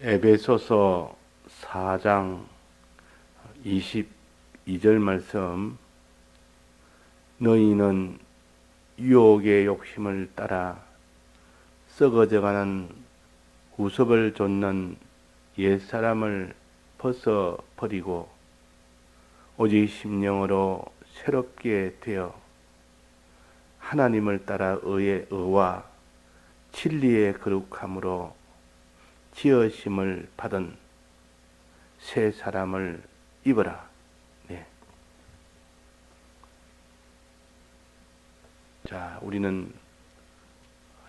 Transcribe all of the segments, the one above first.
에베소서 4장 22절 말씀. 너희는 유혹의 욕심을 따라 썩어져가는 구습을 좇는 옛사람을 벗어버리고 오직 심령으로 새롭게 되어 하나님을 따라 의와 진리의 거룩함으로 지으심을 받은 새 사람을 입어라. 네. 자, 우리는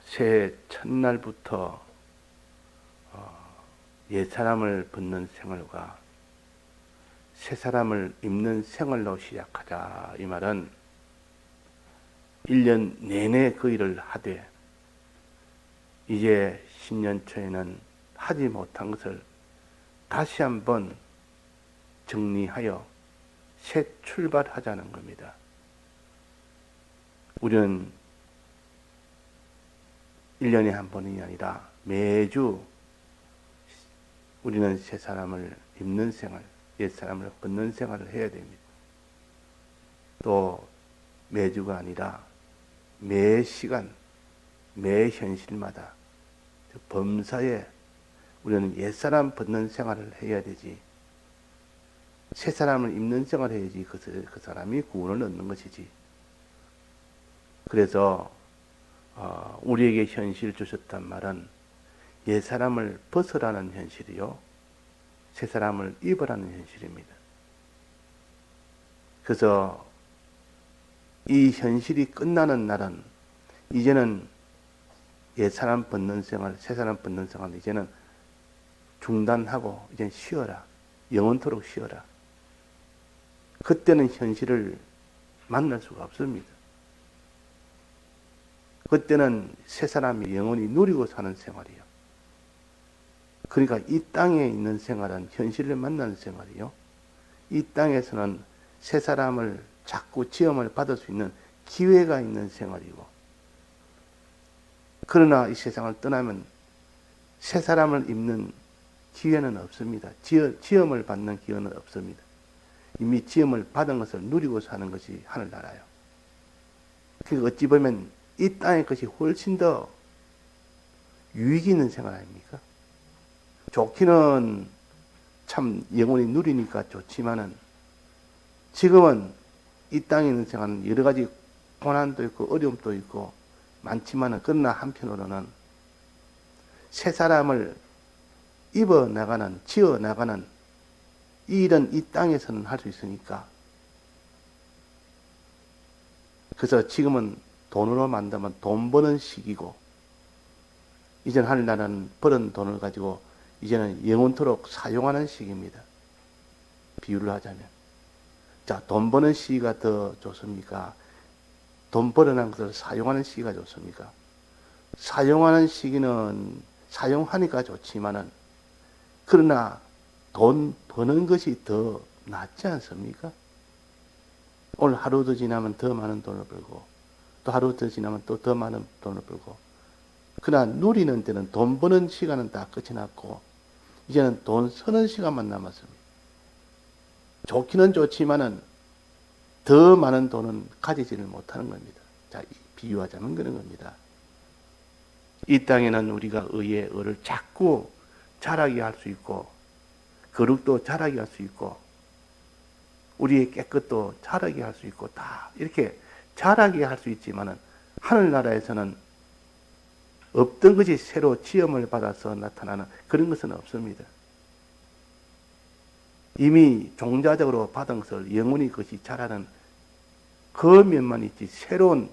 새해 첫날부터 옛 사람을 벗는 생활과 새 사람을 입는 생활로 시작하자. 이 말은 1년 내내 그 일을 하되 이제 신년 초에는 하지 못한 것을 다시 한번 정리하여 새 출발하자는 겁니다. 우리는 1년에 한 번이 아니라 매주 우리는 새 사람을 입는 생활, 옛 사람을 벗는 생활을 해야 됩니다. 또 매주가 아니라 매 시간, 매 현실마다 범사에 우리는 옛 사람 벗는 생활을 해야 되지, 새 사람을 입는 생활을 해야지 그 사람이 구원을 얻는 것이지. 그래서 우리에게 현실 주셨단 말은 옛 사람을 벗으라는 현실이요, 새 사람을 입으라는 현실입니다. 그래서 이 현실이 끝나는 날은 이제는 옛 사람 벗는 생활, 새 사람 벗는 생활 이제는 중단하고 이제 쉬어라. 영원토록 쉬어라. 그때는 현실을 만날 수가 없습니다. 그때는 새 사람이 영원히 누리고 사는 생활이요. 그러니까 이 땅에 있는 생활은 현실을 만나는 생활이요. 이 땅에서는 새 사람을 자꾸 지음을 받을 수 있는 기회가 있는 생활이고, 그러나 이 세상을 떠나면 새 사람을 입는 기회는 없습니다. 지음을 받는 기회는 없습니다. 이미 지음을 받은 것을 누리고 사는 것이 하늘나라예요. 그러니까 어찌 보면 이 땅의 것이 훨씬 더 유익이 있는 생활 아닙니까? 좋기는 참 영원히 누리니까 좋지만은 지금은 이 땅에 있는 생활은 여러 가지 고난도 있고 어려움도 있고 많지만은, 그러나 한편으로는 새 사람을 입어 나가는, 지어 나가는 이 일은 이 땅에서는 할 수 있으니까. 그래서 지금은 돈으로 만들면 돈 버는 시기고, 이제는 하늘나라는 버는 돈을 가지고 이제는 영원토록 사용하는 시기입니다. 비유를 하자면. 자, 돈 버는 시기가 더 좋습니까? 돈 벌어난 것을 사용하는 시기가 좋습니까? 사용하는 시기는 사용하니까 좋지만은, 그러나 돈 버는 것이 더 낫지 않습니까? 오늘 하루 더 지나면 더 많은 돈을 벌고, 또 하루 더 지나면 또 더 많은 돈을 벌고, 그러나 누리는 때는 돈 버는 시간은 다 끝이 났고 이제는 돈 쓰는 시간만 남았습니다. 좋기는 좋지만은 더 많은 돈은 가지지를 못하는 겁니다. 자, 비유하자면 그런 겁니다. 이 땅에는 우리가 의에 의를 자꾸 자라게 할 수 있고, 거룩도 자라게 할 수 있고, 우리의 깨끗도 자라게 할 수 있고, 다 이렇게 자라게 할 수 있지만은 하늘나라에서는 없던 것이 새로 지음을 받아서 나타나는 그런 것은 없습니다. 이미 종자적으로 받은 것을 영원히 그것이 자라는 그 면만 있지, 새로운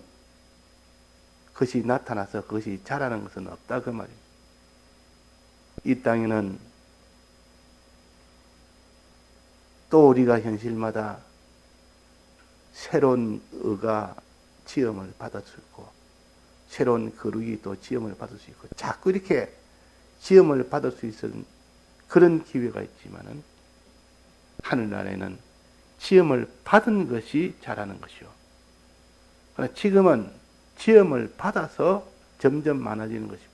것이 나타나서 그것이 자라는 것은 없다, 그 말입니다. 이 땅에는 또 우리가 현실마다 새로운 의가 지음을 받을 수 있고, 새로운 거룩이 또 지음을 받을 수 있고, 자꾸 이렇게 지음을 받을 수 있는 그런 기회가 있지만은 하늘나라에는 지음을 받은 것이 자라는 것이요. 그러나 지금은 지음을 받아서 점점 많아지는 것입니다.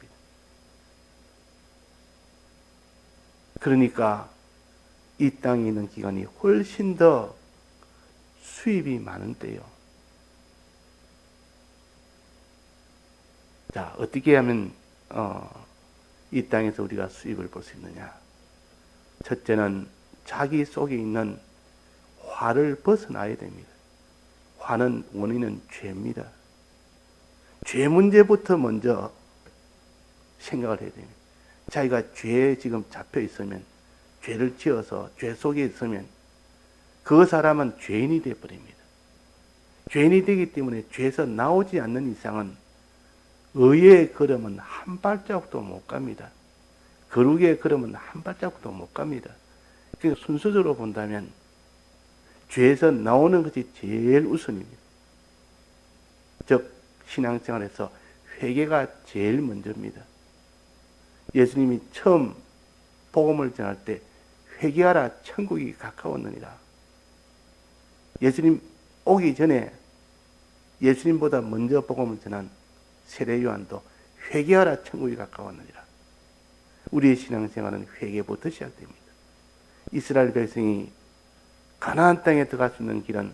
그러니까 이 땅에 있는 기간이 훨씬 더 수입이 많은 때요. 자, 어떻게 하면 이 땅에서 우리가 수입을 볼 수 있느냐? 첫째는 자기 속에 있는 화를 벗어나야 됩니다. 화는 원인은 죄입니다. 죄 문제부터 먼저 생각을 해야 됩니다. 자기가 죄에 지금 잡혀 있으면, 죄를 지어서 죄 속에 있으면 그 사람은 죄인이 되어버립니다. 죄인이 되기 때문에 죄에서 나오지 않는 이상은 의의 걸음은 한 발자국도 못 갑니다. 거룩의 걸음은 한 발자국도 못 갑니다. 그러니까 순서적으로 본다면 죄에서 나오는 것이 제일 우선입니다. 즉 신앙생활에서 회개가 제일 먼저입니다. 예수님이 처음 복음을 전할 때 회개하라 천국이 가까웠느니라. 예수님 오기 전에 예수님보다 먼저 복음을 전한 세례 요한도 회개하라 천국이 가까웠느니라. 우리의 신앙생활은 회개부터 시작됩니다. 이스라엘 백성이 가나안 땅에 들어갈 수 있는 길은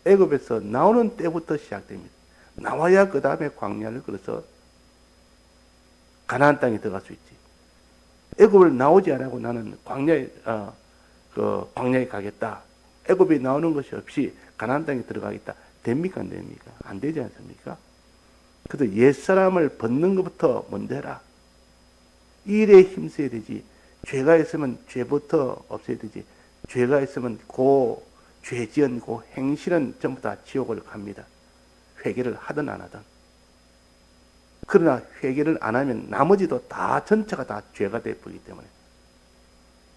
애굽에서 나오는 때부터 시작됩니다. 나와야 그 다음에 광야를 걸어서 가나안 땅에 들어갈 수 있지. 애굽을 나오지 않고 나는 광야에 가겠다. 애굽에 나오는 것이 없이 가나안 땅에 들어가겠다. 됩니까 안 됩니까? 안 되지 않습니까? 그래서 옛사람을 벗는 것부터 먼저 해라. 이 일에 힘써야 되지. 죄가 있으면 죄부터 없애야 되지. 죄가 있으면 죄 지은 행실은 전부 다 지옥을 갑니다. 회개를 하든 안 하든. 그러나 회개를 안 하면 나머지도 다 전체가 다 죄가 되어버리기 때문에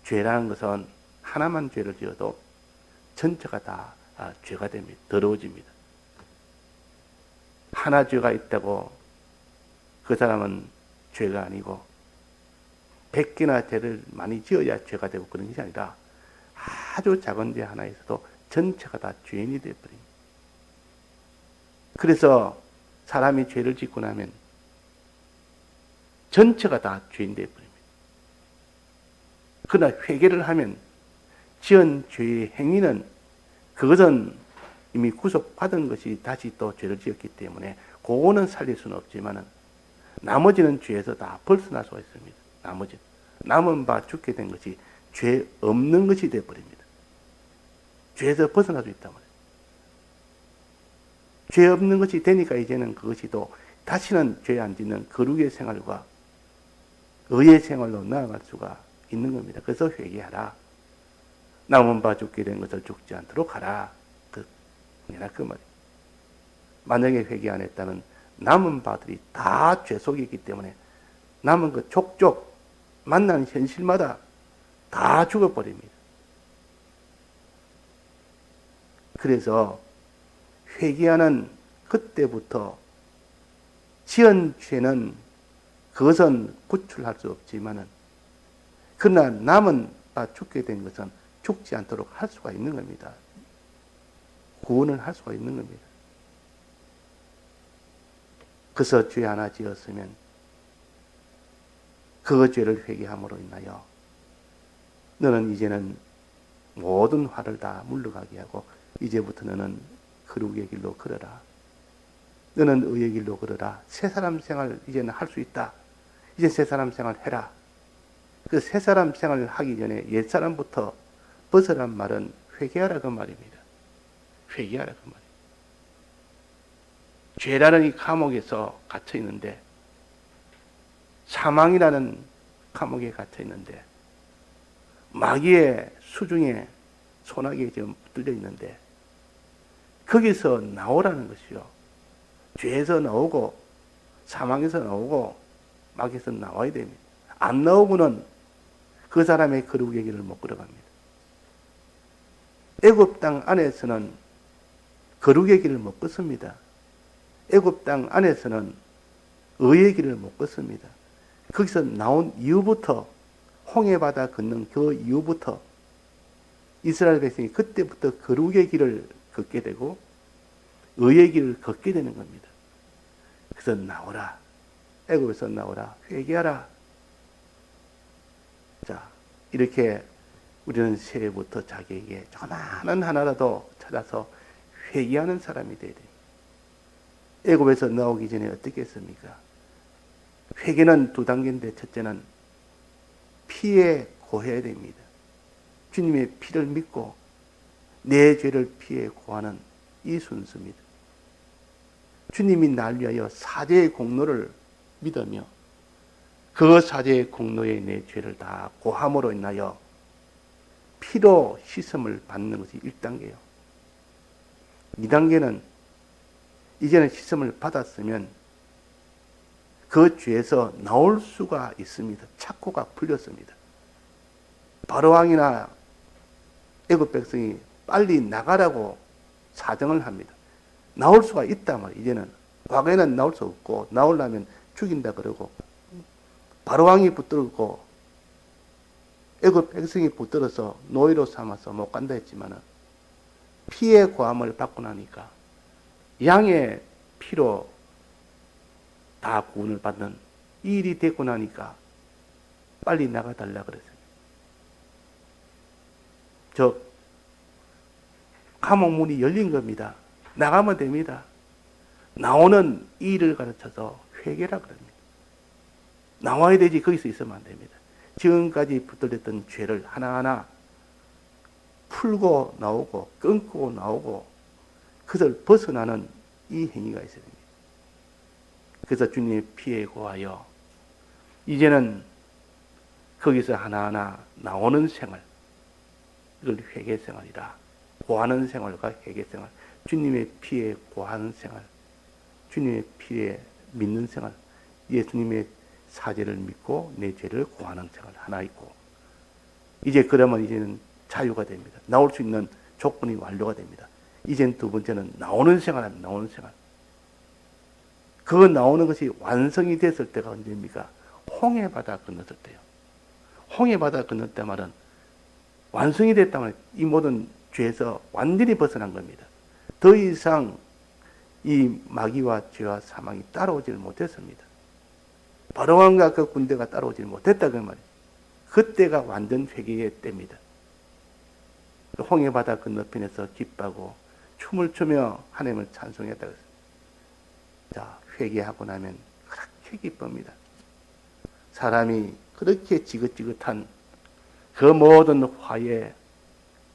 죄라는 것은 하나만 죄를 지어도 전체가 다 죄가 됩니다. 더러워집니다. 하나 죄가 있다고 그 사람은 죄가 아니고 100개나 죄를 많이 지어야 죄가 되고 그런 것이 아니라 아주 작은 죄 하나 있어도 전체가 다 죄인이 되어버립니다. 그래서 사람이 죄를 짓고 나면 전체가 다 죄인 되어버립니다. 그러나 회개를 하면 지은 죄의 행위는 그것은 이미 구속받은 것이 다시 또 죄를 지었기 때문에 그거는 살릴 수는 없지만 나머지는 죄에서 다 벗어날 수가 있습니다. 남은 바 죽게 된 것이 죄 없는 것이 되어버립니다. 죄에서 벗어날 수 있단 말이에요. 죄 없는 것이 되니까 이제는 그것이 또 다시는 죄 안 짓는 거룩의 생활과 의의 생활로 나아갈 수가 있는 겁니다. 그래서 회개하라. 남은 바 죽게 된 것을 죽지 않도록 하라. 그 말이에요. 만약에 회개 안 했다면 남은 바들이 다 죄 속에 있기 때문에 남은 그 족족 만나는 현실마다 다 죽어버립니다. 그래서 회개하는 그때부터 지은 죄는 그것은 구출할 수 없지만은 그러나 남은 바 죽게 된 것은 죽지 않도록 할 수가 있는 겁니다. 구원을 할 수가 있는 겁니다. 그래서 죄 하나 지었으면 그 죄를 회개함으로 인하여 너는 이제는 모든 화를 다 물러가게 하고 이제부터 너는 거룩의 길로 걸어라. 너는 의의 길로 걸어라. 새 사람 생활 이제는 할 수 있다. 이제 새 사람 생활 해라. 그 새 사람 생활을 하기 전에 옛 사람부터 벗어난 말은 회개하라 그 말입니다. 회개하라 그 말입니다. 죄라는 이 감옥에서 갇혀 있는데 사망이라는 감옥에 갇혀 있는데 마귀의 수중에 소나기에 지금 뚫려 있는데 거기서 나오라는 것이요. 죄에서 나오고 사망에서 나오고 마귀에서 나와야 됩니다. 안 나오고는 그 사람의 거룩의 길을 못 걸어갑니다. 애굽 땅 안에서는 거룩의 길을 못 걷습니다. 애굽 땅 안에서는 의의 길을 못 걷습니다. 거기서 나온 이후부터 홍해바다 건넌 그 이후부터 이스라엘 백성이 그때부터 거룩의 길을 걷게 되고 의의 길을 걷게 되는 겁니다. 그래서 나오라. 애굽에서 나오라. 회개하라. 자, 이렇게 우리는 새해부터 자기에게 조그마한 하나라도 찾아서 회개하는 사람이 되어야 됩니다. 애굽에서 나오기 전에 어떻게 했습니까? 회개는 두 단계인데, 첫째는 피해 고해야 됩니다. 주님의 피를 믿고 내 죄를 피해 고하는 이 순서입니다. 주님이 날 위하여 사죄의 공로를 믿으며 그 사죄의 공로에 내 죄를 다 고함으로 인하여 피로 씻음을 받는 것이 1단계예요. 2단계는 이제는 씻음을 받았으면 그 죄에서 나올 수가 있습니다. 착고가 풀렸습니다. 바로왕이나 애굽 백성이 빨리 나가라고 사정을 합니다. 나올 수가 있단 말이에요. 이제는 과거에는 나올 수 없고 나오려면 죽인다 그러고 바로왕이 붙들고 애굽 백성이 붙들어서 노예로 삼아서 못 간다 했지만은 피의 고함을 받고 나니까 양의 피로 다 구원을 받는 이 일이 되고 나니까 빨리 나가달라 그랬어요. 감옥문이 열린 겁니다. 나가면 됩니다. 나오는 이 일을 가르쳐서 회개라 그럽니다. 나와야 되지 거기서 있으면 안 됩니다. 지금까지 붙들렸던 죄를 하나하나 풀고 나오고 끊고 나오고 그것을 벗어나는 이 행위가 있어야 됩니다. 그래서 주님의 피에 고하여 이제는 거기서 하나하나 나오는 생활, 이걸 회개생활이라. 고하는 생활과 회개생활, 주님의 피에 고하는 생활, 주님의 피에 믿는 생활, 예수님의 사죄를 믿고 내 죄를 고하는 생활 하나 있고, 이제 그러면 이제는 자유가 됩니다. 나올 수 있는 조건이 완료가 됩니다. 이젠 두 번째는 나오는 생활입니다. 나오는 생활. 그거 나오는 것이 완성이 됐을 때가 언제입니까? 홍해바다 건넜을 때요. 홍해바다 건널 때 말은 완성이 됐다면 이 모든 죄에서 완전히 벗어난 겁니다. 더 이상 이 마귀와 죄와 사망이 따라오지를 못했습니다. 바로왕과 그 군대가 따라오지 못했다 그 말이에요. 그때가 완전 회개의 때입니다. 홍해바다 건너편에서 기뻐하고 춤을 추며 하나님을 찬송했다고 했습니다. 자, 회개하고 나면 그렇게 기쁩니다. 사람이 그렇게 지긋지긋한 그 모든 화해,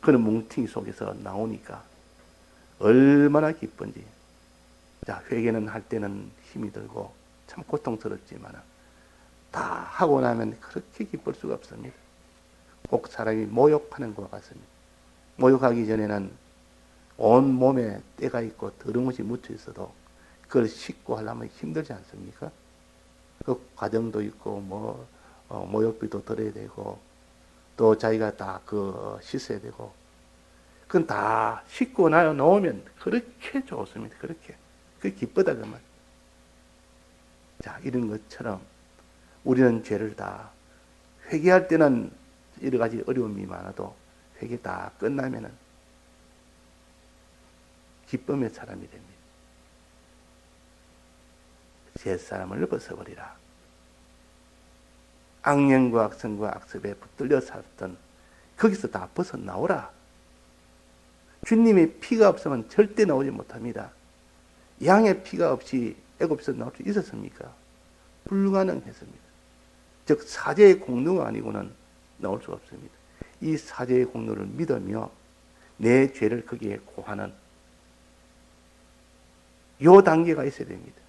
그런 뭉퉁이 속에서 나오니까 얼마나 기쁜지. 자, 회개는 할 때는 힘이 들고 참 고통스럽지만 다 하고 나면 그렇게 기쁠 수가 없습니다. 꼭 사람이 모욕하는 것과 같습니다. 모욕하기 전에는 온 몸에 때가 있고 더러운 것이 묻혀 있어도 그걸 씻고 하려면 힘들지 않습니까? 그 과정도 있고 모욕비도 들어야 되고 또 자기가 다 씻어야 되고 그건 다 씻고 나오면 그렇게 좋습니다. 그렇게 그 기쁘다 그 말. 자, 이런 것처럼 우리는 죄를 다 회개할 때는 여러 가지 어려움이 많아도 회개 다 끝나면은 기쁨의 사람이 됩니다. 옛사람을 벗어버리라. 악령과 악성과 악습에 붙들려 살았던 거기서 다 벗어나오라. 주님의 피가 없으면 절대 나오지 못합니다. 양의 피가 없이 애굽에서 나올 수 있었습니까? 불가능했습니다. 즉 사죄의 공로가 아니고는 나올 수가 없습니다. 이 사죄의 공로를 믿으며 내 죄를 거기에 고하는 요 단계가 있어야 됩니다.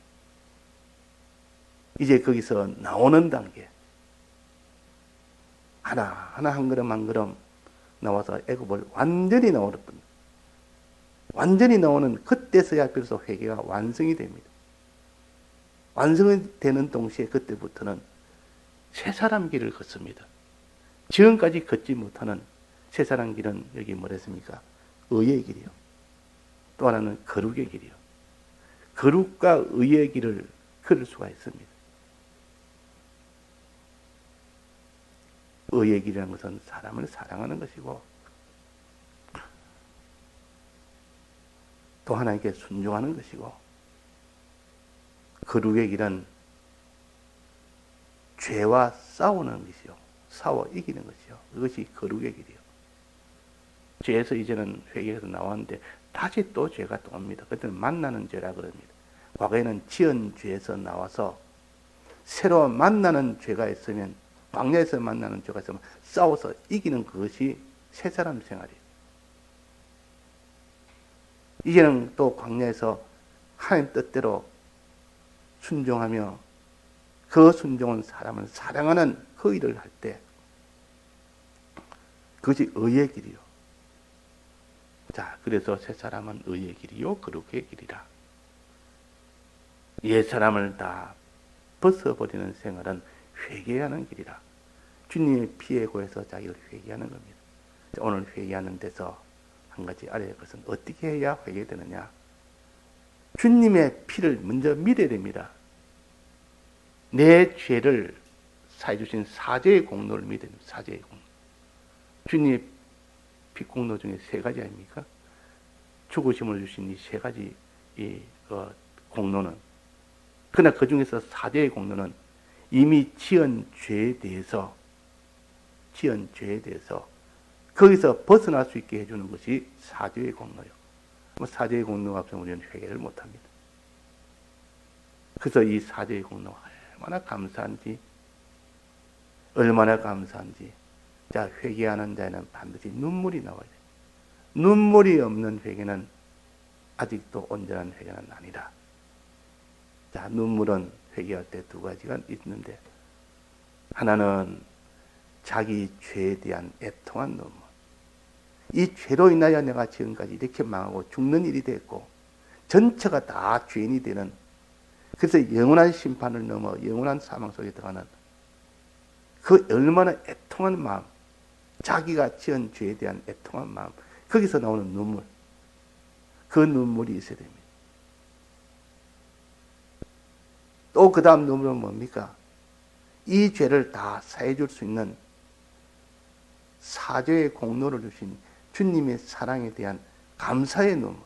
이제 거기서 나오는 단계, 하나하나 한 걸음 한 걸음 나와서 애굽을 완전히 나오는 겁니다. 완전히 나오는 그때서야 비로소 회개가 완성이 됩니다. 완성이 되는 동시에 그때부터는 새 사람 길을 걷습니다. 지금까지 걷지 못하는 새 사람 길은 여기 뭐랬습니까? 의의 길이요. 또 하나는 거룩의 길이요. 거룩과 의의 길을 걸을 수가 있습니다. 의의 길이라는 것은 사람을 사랑하는 것이고 또 하나님께 순종하는 것이고 거룩의 길은 죄와 싸우는 것이요. 싸워 이기는 것이요. 그것이 거룩의 길이요. 죄에서 이제는 회개해서 나왔는데 다시 또 죄가 또 옵니다. 그때는 만나는 죄라 그럽니다. 과거에는 지은 죄에서 나와서 새로 만나는 죄가 있으면, 광야에서 만나는 죄가 있으면 싸워서 이기는 그것이 새 사람 생활이에요. 이제는 또 광야에서 하나님 뜻대로 순종하며 그 순종한 사람을 사랑하는 그 일을 할 때 그것이 의의 길이요. 자, 그래서 새 사람은 의의 길이요 거룩의 길이라. 옛 사람을 다 벗어버리는 생활은 회개하는 길이라. 주님의 피에 고해서 자기를 회개하는 겁니다. 오늘 회개하는 데서 한 가지 알아야 할 것은 어떻게 해야 회개되느냐. 주님의 피를 먼저 믿어야 됩니다. 내 죄를 사해 주신 사죄의 공로를 믿어야 됩니다. 사죄의 공로. 주님의 피 공로 중에 세 가지 아닙니까? 죽으심을 주신 이 세 가지 공로는, 그러나 그 중에서 사죄의 공로는 이미 지은 죄에 대해서 거기서 벗어날 수 있게 해주는 것이 사죄의 공로요. 사죄의 공로가 없으면 우리는 회개를 못합니다. 그래서 이 사죄의 공로가 얼마나 감사한지. 자, 회개하는 자에는 반드시 눈물이 나와야 돼요. 눈물이 없는 회개는 아직도 온전한 회개는 아니다. 자, 눈물은 회개할 때 두 가지가 있는데, 하나는 자기 죄에 대한 애통한 눈물. 이 죄로 인하여 내가 지금까지 이렇게 망하고 죽는 일이 됐고 전체가 다 죄인이 되는, 그래서 영원한 심판을 넘어 영원한 사망 속에 들어가는 그 얼마나 애통한 마음, 자기가 지은 죄에 대한 애통한 마음, 거기서 나오는 눈물, 그 눈물이 있어야 됩니다. 또 그 다음 눈물은 뭡니까? 이 죄를 다 사해 줄 수 있는 사죄의 공로를 주신 주님의 사랑에 대한 감사의 눈물,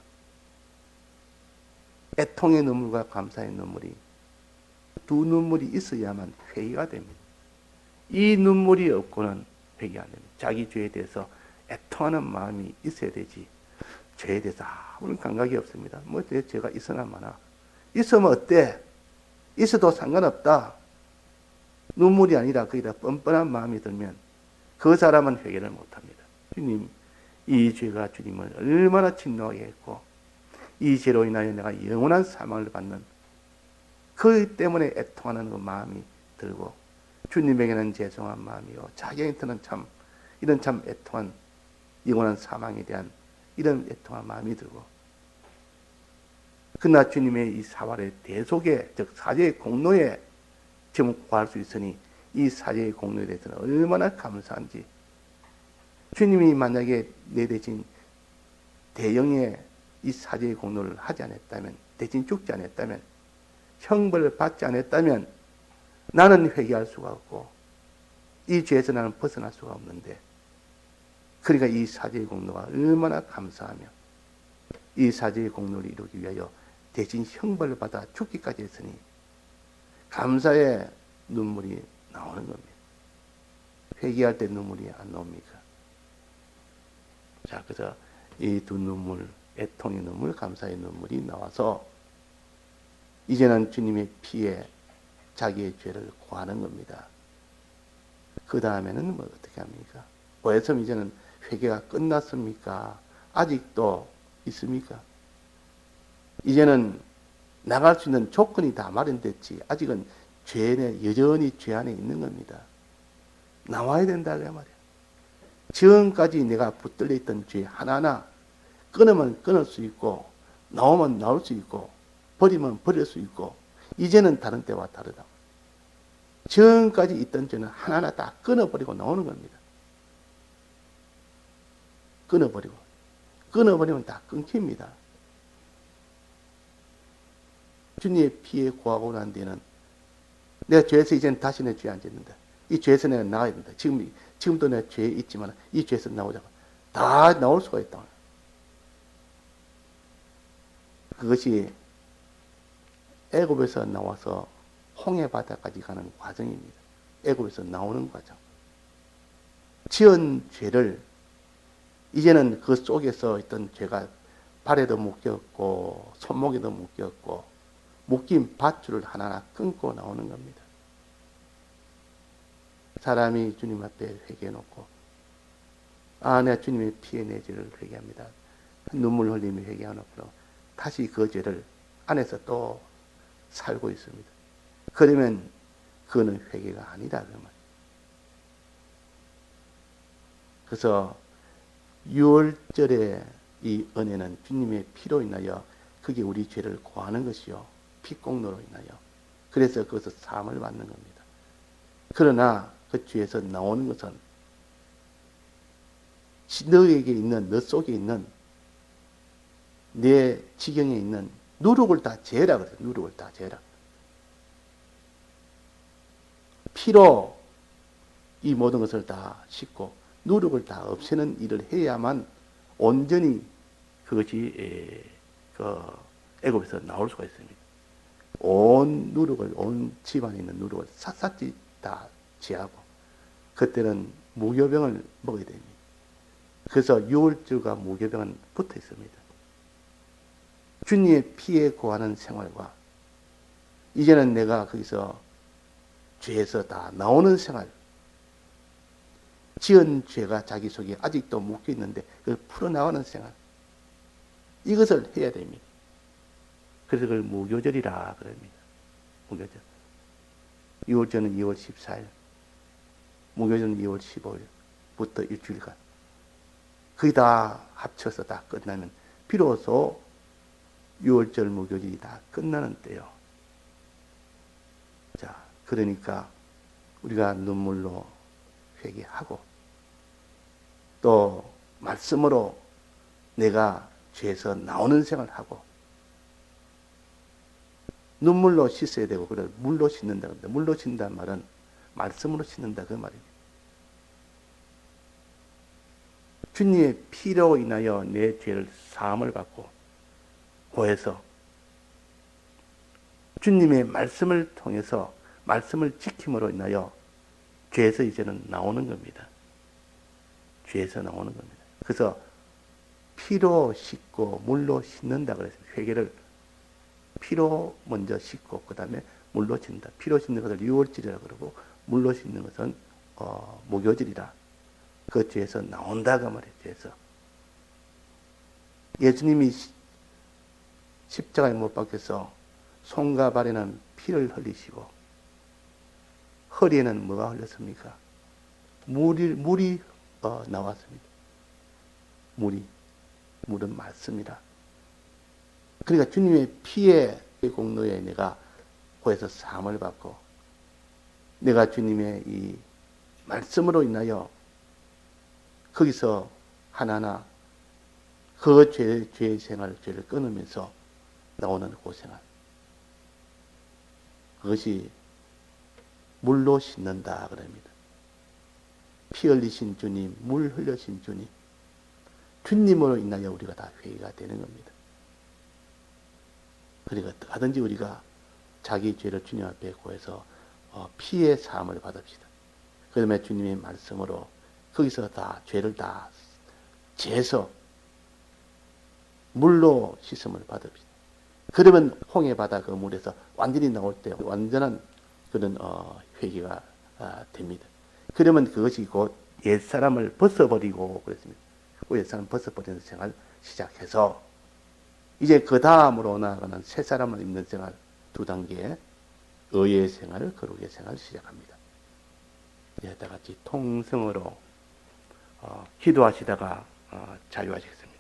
애통의 눈물과 감사의 눈물이, 두 눈물이 있어야만 회개가 됩니다. 이 눈물이 없고는 회개 안 됩니다. 자기 죄에 대해서 애통하는 마음이 있어야 되지, 죄에 대해서 아무런 감각이 없습니다. 뭐 내 죄가 있으나 마나, 있으면 어때? 있어도 상관없다. 눈물이 아니라 거기다 뻔뻔한 마음이 들면 그 사람은 회개를 못합니다. 주님, 이 죄가 주님을 얼마나 진노하게 했고 이 죄로 인하여 내가 영원한 사망을 받는, 그 때문에 애통하는 그 마음이 들고, 주님에게는 죄송한 마음이요 자기한테는 참 이런 참 애통한 영원한 사망에 대한 이런 애통한 마음이 들고, 그러나 주님의 이 사활의 대속에, 즉 사죄의 공로에 지금 구할 수 있으니 이 사죄의 공로에 대해서는 얼마나 감사한지. 주님이 만약에 내 대신 대형의 이 사죄의 공로를 하지 않았다면, 대신 죽지 않았다면, 형벌을 받지 않았다면 나는 회개할 수가 없고 이 죄에서 나는 벗어날 수가 없는데, 그러니까 이 사죄의 공로가 얼마나 감사하며 이 사죄의 공로를 이루기 위하여 대신 형벌을 받아 죽기까지 했으니 감사의 눈물이 나오는 겁니다. 회개할 때 눈물이 안 나옵니까? 자, 그래서 이 두 눈물, 애통의 눈물, 감사의 눈물이 나와서 이제는 주님의 피에 자기의 죄를 구하는 겁니다. 그 다음에는 뭐 어떻게 합니까? 왜서 이제는 회개가 끝났습니까? 아직도 있습니까? 이제는 나갈 수 있는 조건이 다 마련됐지, 아직은 여전히 죄 안에 있는 겁니다. 나와야 된다 그 말이야. 지금까지 내가 붙들려 있던 죄 하나하나 끊으면 끊을 수 있고, 나오면 나올 수 있고, 버리면 버릴 수 있고, 이제는 다른 때와 다르다. 지금까지 있던 죄는 하나하나 다 끊어버리고 나오는 겁니다. 끊어버리면 다 끊깁니다. 주님의 피에 구하고 난 뒤에는 내가 죄에서 이제는 다시는 죄 안 짓는다. 이 죄에서 내가 나가야 된다. 지금도 내가 죄에 있지만 이 죄에서 나오자고 다 나올 수가 있다. 그것이 애굽에서 나와서 홍해 바다까지 가는 과정입니다. 애굽에서 나오는 과정. 지은 죄를 이제는 그 속에서 있던 죄가 발에도 묶였고 손목에도 묶였고 묶인 밧줄을 하나하나 끊고 나오는 겁니다. 사람이 주님 앞에 회개해놓고 내가 주님의 피에 내 죄를 회개합니다. 눈물 흘리며 회개해놓고 다시 그 죄를 안에서 또 살고 있습니다. 그러면 그거는 회개가 아니다 그 말. 그래서 6월절의 이 은혜는 주님의 피로 인하여 그게 우리 죄를 고하는 것이요 피공로로 인하여 그래서 그것을 사함을 받는 겁니다. 그러나 그 죄에서 나오는 것은 너에게 있는 너 속에 있는 내 지경에 있는 누룩을 다 제라 그래요. 누룩을 다 제라. 피로 이 모든 것을 다 씻고 누룩을 다 없애는 일을 해야만 온전히 그것이 그 애굽에서 나올 수가 있습니다. 온 누룩을 온 집안에 있는 누룩을 샅샅이 다 제하고 그때는 무교병을 먹어야 됩니다. 그래서 6월절과 무교병은 붙어 있습니다. 주님의 피에 구하는 생활과 이제는 내가 거기서 죄에서 다 나오는 생활, 지은 죄가 자기 속에 아직도 묶여 있는데 그걸 풀어나가는 생활, 이것을 해야 됩니다. 그래서 그걸 무교절이라 그럽니다. 무교절. 6월절은 2월 14일, 무교절은 2월 15일부터 일주일간. 그게 다 합쳐서 다 끝나면 비로소 6월절 무교절이 다 끝나는 때요. 자, 그러니까 우리가 눈물로 회개하고 또 말씀으로 내가 죄에서 나오는 생활하고 눈물로 씻어야 되고 그래 물로 씻는다 그럽니다. 물로 씻는다는 말은 말씀으로 씻는다 그 말입니다. 주님의 피로 인하여 내 죄를 사함을 받고 고해서 주님의 말씀을 통해서 말씀을 지킴으로 인하여 죄에서 이제는 나오는 겁니다. 죄에서 나오는 겁니다. 그래서 피로 씻고 물로 씻는다 그랬습니다. 회개를 피로 먼저 씻고 그 다음에 물로 씻는다. 피로 씻는 것을 6월절이라 그러고 물로 씻는 것은 무교절이라. 그 죄에서 나온다 그 말이에요. 죄에서. 예수님이 십자가에 못 박혀서 손과 발에는 피를 흘리시고 허리에는 뭐가 흘렸습니까? 물이 나왔습니다. 물은 맑습니다. 그러니까 주님의 피의 공로에 내가 거기서 사함을 받고 내가 주님의 이 말씀으로 인하여 거기서 하나하나 그 죄의 생활, 죄를 끊으면서 나오는 그 생활. 그것이 물로 씻는다 그럽니다. 피 흘리신 주님, 물 흘려신 주님, 주님으로 인하여 우리가 다 회개가 되는 겁니다. 그러니까 하든지 우리가 자기 죄를 주님 앞에 고해서 피의 사함을 받읍시다. 그 다음에 주님의 말씀으로 거기서 다 죄를 다 재서 물로 씻음을 받읍시다. 그러면 홍해바다 그 물에서 완전히 나올 때 완전한 그런 회개가 됩니다. 그러면 그것이 곧 옛사람을 벗어버리고 그랬습니다. 그 옛사람 벗어버리는 생활 시작해서 이제 그 다음으로 나아가는 새 사람을 입는 생활 두 단계 의의 생활, 거룩의 생활을 시작합니다. 이제 다 같이 통성으로 기도하시다가 자유하시겠습니다.